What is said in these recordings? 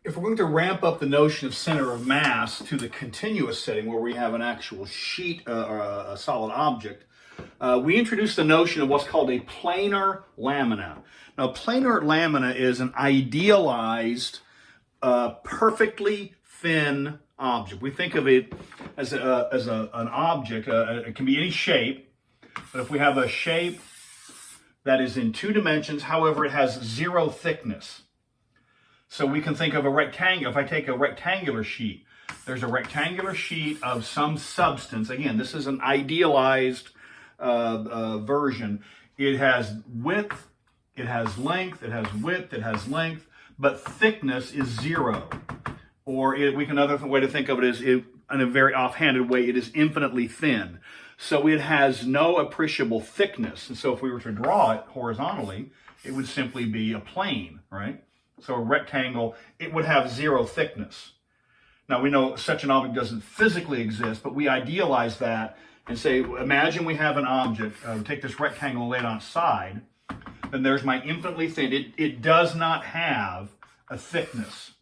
if we're going to ramp up the notion of center of mass to the continuous setting where we have an actual sheet or a solid object, we introduce the notion of what's called a planar lamina. Now, planar lamina is an idealized, perfectly thin object. We think of it as an object. It can be any shape, but if we have a shape that is in 2 dimensions, however, it has 0 thickness. So we can think of a rectangle. If I take a rectangular sheet, there's a rectangular sheet of some substance. Again, this is an idealized version. It has width, it has length, it has width, it has length, but thickness is 0. Or another way to think of it is, in a very offhanded way, it is infinitely thin. So it has no appreciable thickness. And so if we were to draw it horizontally, it would simply be a plane, right? So a rectangle, it would have 0 thickness. Now we know such an object doesn't physically exist, but we idealize that and say, imagine we have an object, take this rectangle and lay it on its side, then there's my infinitely thin. It does not have a thickness,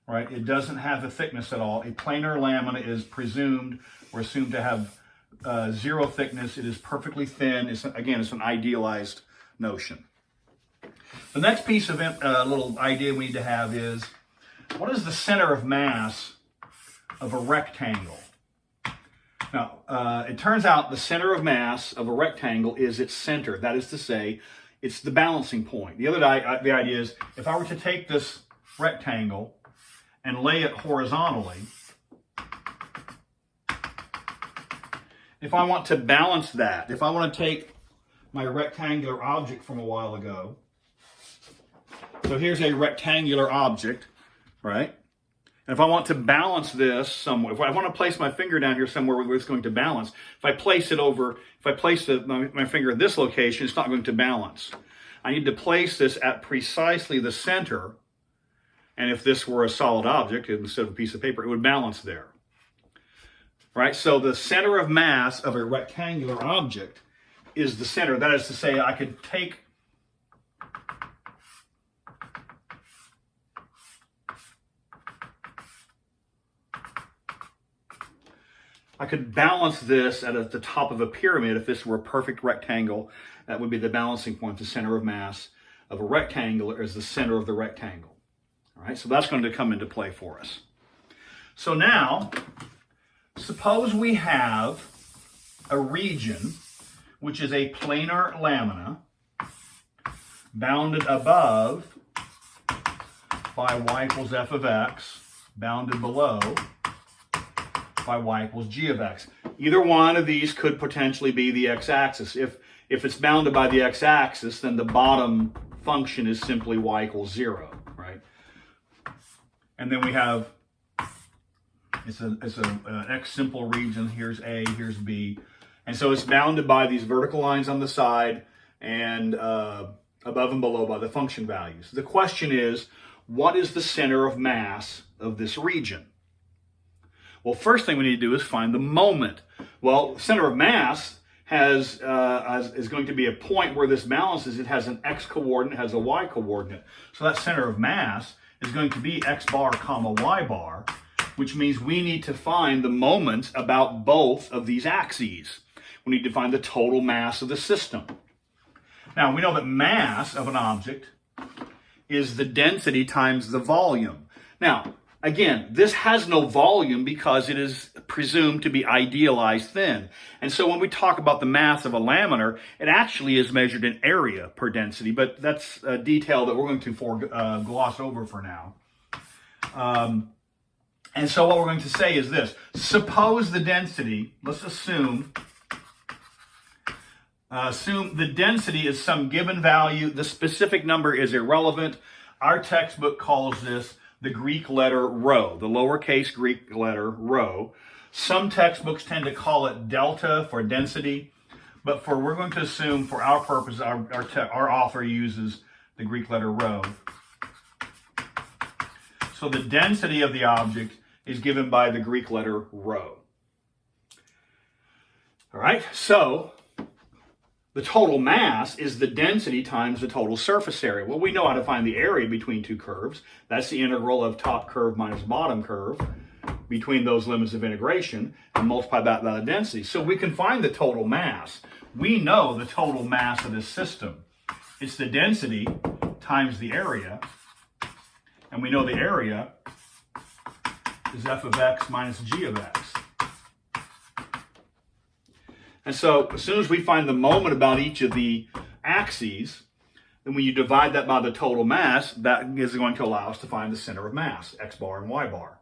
right? It doesn't have a thickness at all. A planar lamina is presumed or assumed to have 0 thickness. It is perfectly thin. Again, it's an idealized notion. The next piece of little idea we need to have is, what is the center of mass of a rectangle? Now, it turns out the center of mass of a rectangle is its center. That is to say, it's the balancing point. The idea is, if I were to take this rectangle and lay it horizontally, if I want to balance that, if I want to take my rectangular object from a while ago, so here's a rectangular object, right? And if I want to balance this somewhere, if I want to place my finger down here somewhere where it's going to balance, if I place my finger at this location, it's not going to balance. I need to place this at precisely the center. And if this were a solid object instead of a piece of paper, it would balance there. Right? So the center of mass of a rectangular object is the center. That is to say, I could balance this at the top of a pyramid. If this were a perfect rectangle, that would be the balancing point. The center of mass of a rectangle is the center of the rectangle. All right, so that's going to come into play for us. So now, suppose we have a region which is a planar lamina bounded above by y equals f of x, bounded below by y equals g of x. Either one of these could potentially be the x-axis. If it's bounded by the x-axis, then the bottom function is simply y equals 0, right? And then we have, it's an x simple region. Here's A, here's B. And so it's bounded by these vertical lines on the side and above and below by the function values. The question is, what is the center of mass of this region? Well, first thing we need to do is find the moment. Well, center of mass is going to be a point where this balances. It has an x coordinate, has a y coordinate. So that center of mass is going to be x bar comma y bar, which means we need to find the moment about both of these axes. We need to find the total mass of the system. Now, we know that mass of an object is the density times the volume. Now, again, this has no volume because it is presumed to be idealized thin. And so when we talk about the mass of a laminar, it actually is measured in area per density, but that's a detail that we're going to gloss over for now. And so what we're going to say is this. Suppose the density, let's assume the density is some given value. The specific number is irrelevant. Our textbook calls this the Greek letter rho, the lowercase Greek letter rho. Some textbooks tend to call it delta for density, but we're going to assume for our purpose, our author uses the Greek letter rho. So the density of the object is given by the Greek letter rho. All right, so the total mass is the density times the total surface area. Well, we know how to find the area between two curves. That's the integral of top curve minus bottom curve between those limits of integration, and multiply that by the density. So we can find the total mass. We know the total mass of this system. It's the density times the area, and we know the area is f of x minus g of x. And so as soon as we find the moment about each of the axes, then when you divide that by the total mass, that is going to allow us to find the center of mass, x bar and y bar.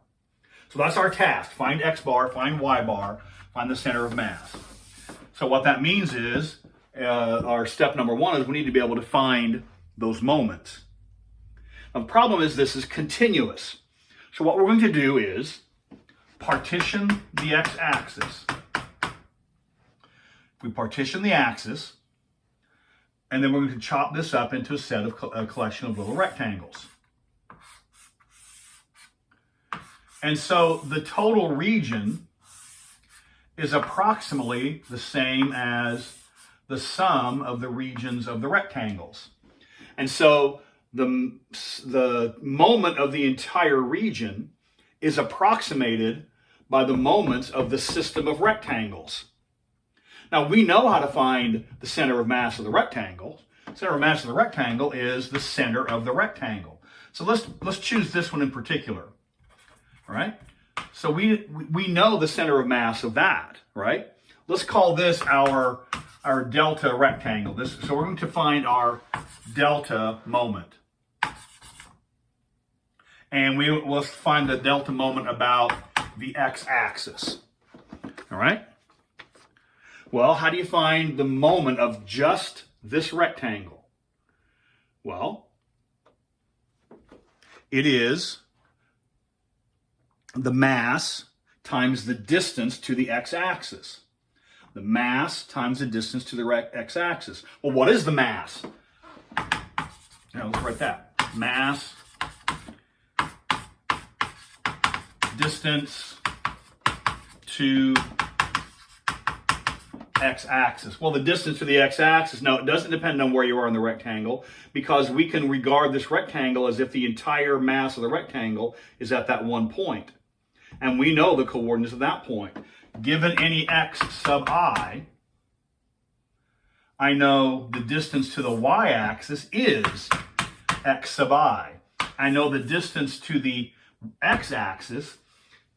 So that's our task. Find x bar, find y bar, find the center of mass. So what that means is, our step number one is we need to be able to find those moments. Now the problem is this is continuous. So what we're going to do is partition the x-axis. We partition the axis, and then we're going to chop this up into a set of a collection of little rectangles. And so the total region is approximately the same as the sum of the regions of the rectangles. And so the moment of the entire region is approximated by the moments of the system of rectangles. Now, we know how to find the center of mass of the rectangle. Center of mass of the rectangle is the center of the rectangle. So let's choose this one in particular. All right? So we know the center of mass of that, right? Let's call this our delta rectangle. So we're going to find our delta moment. And we'll find the delta moment about the x-axis. All right? Well, how do you find the moment of just this rectangle? Well, it is the mass times the distance to the x-axis. The mass times the distance to the x-axis. Well, what is the mass? Now, let's write that. Mass, distance to x-axis. Well, the distance to the x-axis, no, it doesn't depend on where you are in the rectangle, because we can regard this rectangle as if the entire mass of the rectangle is at that one point. And we know the coordinates of that point. Given any x sub I know the distance to the y-axis is x sub I. I know the distance to the x-axis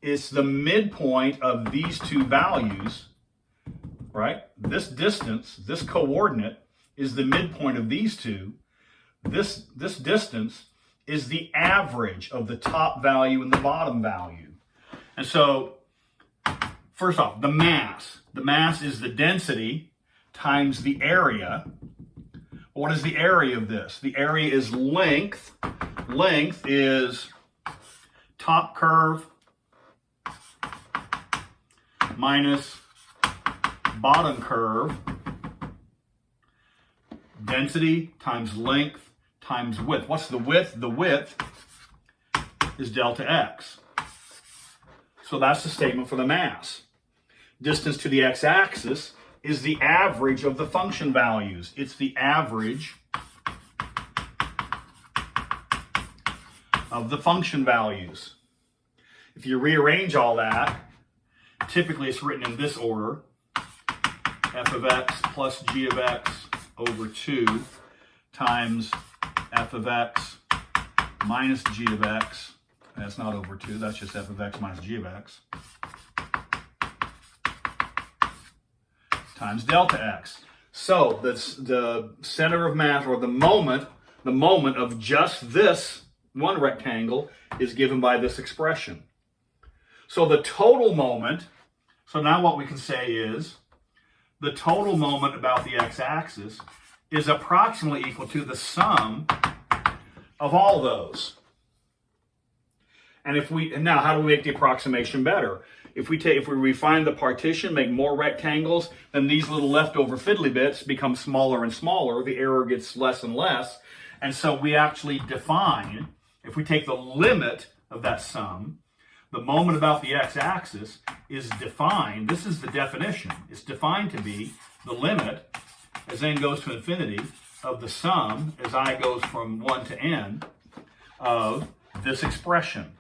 is the midpoint of these two values, right? This distance, this coordinate, is the midpoint of these two. This distance is the average of the top value and the bottom value. And so, first off, the mass. The mass is the density times the area. What is the area of this? The area is length. Length is top curve minus bottom curve. Density times length times width. What's the width? The width is delta x. So that's the statement for the mass. Distance to the x-axis is the average of the function values. It's the average of the function values. If you rearrange all that, typically it's written in this order. F of x plus g of x over 2 times f of x minus g of x. That's not over 2, that's just f of x minus g of x. Times delta x. So the center of mass, or the moment of just this one rectangle is given by this expression. So the total moment, so now what we can say is the total moment about the x-axis is approximately equal to the sum of all those. And now how do we make the approximation better? If we refine the partition, make more rectangles, then these little leftover fiddly bits become smaller and smaller. The error gets less and less. And so we actually define, if we take the limit of that sum, the moment about the x-axis is defined, this is the definition, it's defined to be the limit as n goes to infinity of the sum as I goes from 1 to n of this expression.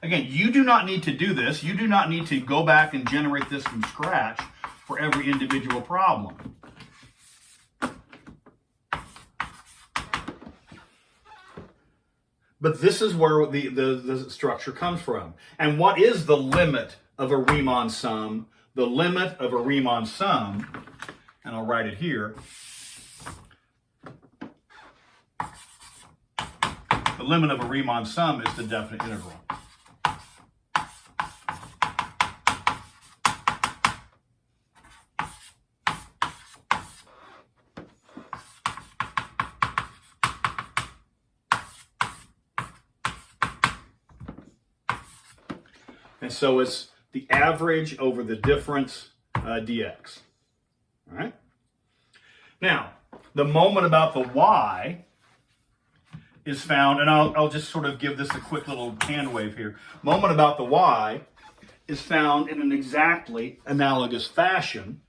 Again, you do not need to do this. You do not need to go back and generate this from scratch for every individual problem. But this is where the structure comes from. And what is the limit of a Riemann sum? The limit of a Riemann sum, and I'll write it here. The limit of a Riemann sum is the definite integral. And so it's the average over the difference dx. All right? Now, the moment about the y is found, and I'll just sort of give this a quick little hand wave here. Moment about the y is found in an exactly analogous fashion.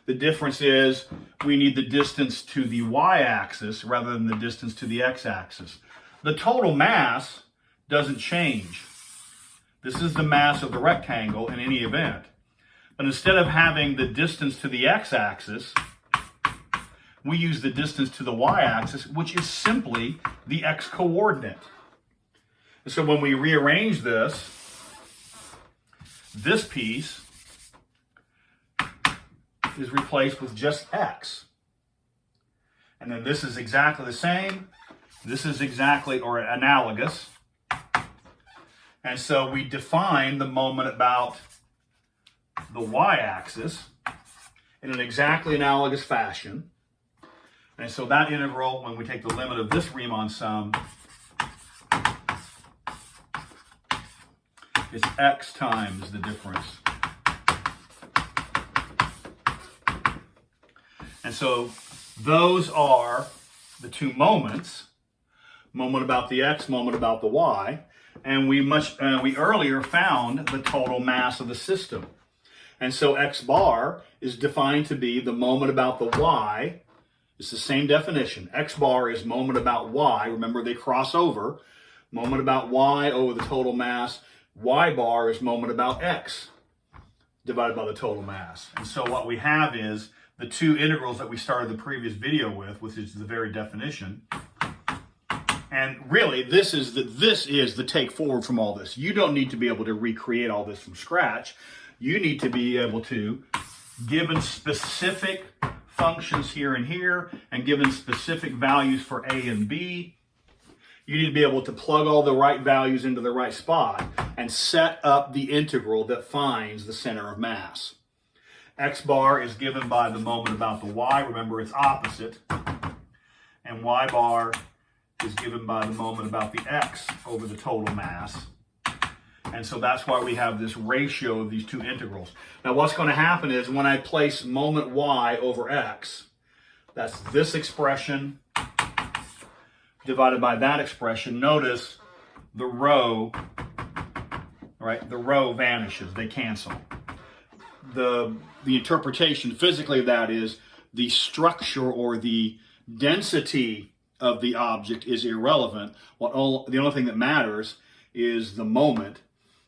The difference is we need the distance to the y-axis rather than the distance to the x-axis. The total mass doesn't change. This is the mass of the rectangle in any event. But instead of having the distance to the x-axis, we use the distance to the y-axis, which is simply the x-coordinate. And so when we rearrange this piece is replaced with just x. And then this is exactly the same. This is exactly, or analogous. And so we define the moment about the y-axis in an exactly analogous fashion. And so that integral, when we take the limit of this Riemann sum, is x times the difference. And so those are the two moments, moment about the x, moment about the y. And we earlier found the total mass of the system. And so x bar is defined to be the moment about the y. It's the same definition. X bar is moment about y. Remember, they cross over. Moment about y over the total mass. Y bar is moment about x divided by the total mass. And so what we have is the two integrals that we started the previous video with, which is the very definition. And really, this is the take forward from all this. You don't need to be able to recreate all this from scratch. You need to be able to, given specific functions here and here, and given specific values for a and b, you need to be able to plug all the right values into the right spot and set up the integral that finds the center of mass. X bar is given by the moment about the y. Remember, it's opposite. And y bar is given by the moment about the x over the total mass. And so that's why we have this ratio of these two integrals. Now what's going to happen is when I place moment y over x, that's this expression divided by that expression. Notice the row, right? The row vanishes, they cancel. The interpretation physically of that is the structure or the density of the object is irrelevant. The only thing that matters is the moment,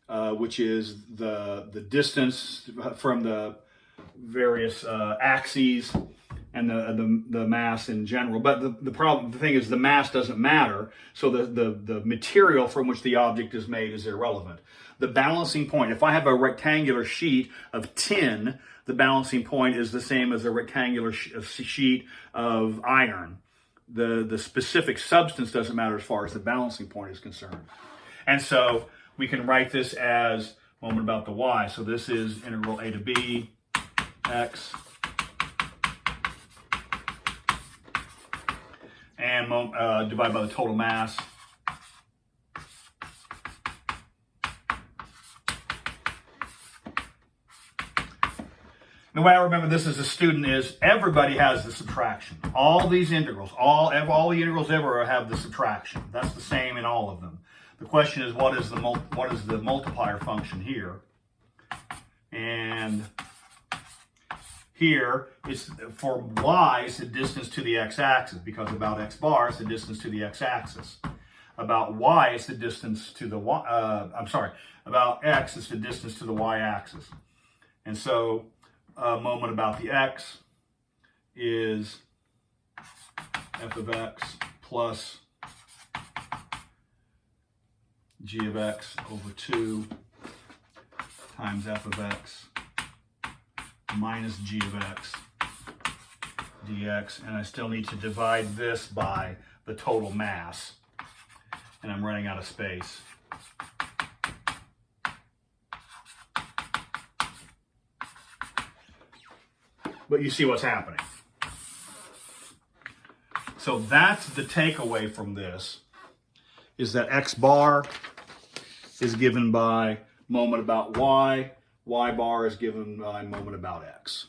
which is the distance from the various axes and the mass in general. But the thing is, the mass doesn't matter, so the material from which the object is made is irrelevant. The balancing point, if I have a rectangular sheet of tin, the balancing point is the same as a rectangular sheet of iron. The specific substance doesn't matter as far as the balancing point is concerned. And so we can write this as moment about the y. So this is integral a to b x and divided by the total mass. The way I remember this as a student is everybody has the subtraction. All these integrals, all the integrals ever have the subtraction. That's the same in all of them. The question is, what is the multiplier function here? And here is for y is the distance to the x-axis, because about x bar is the distance to the x-axis. About y is the distance to the about x is the distance to the y-axis. And so moment about the x is f of x plus g of x over 2 times f of x minus g of x dx. And I still need to divide this by the total mass. And I'm running out of space. But you see what's happening. So that's the takeaway from this, is that x bar is given by moment about y, y bar is given by moment about x.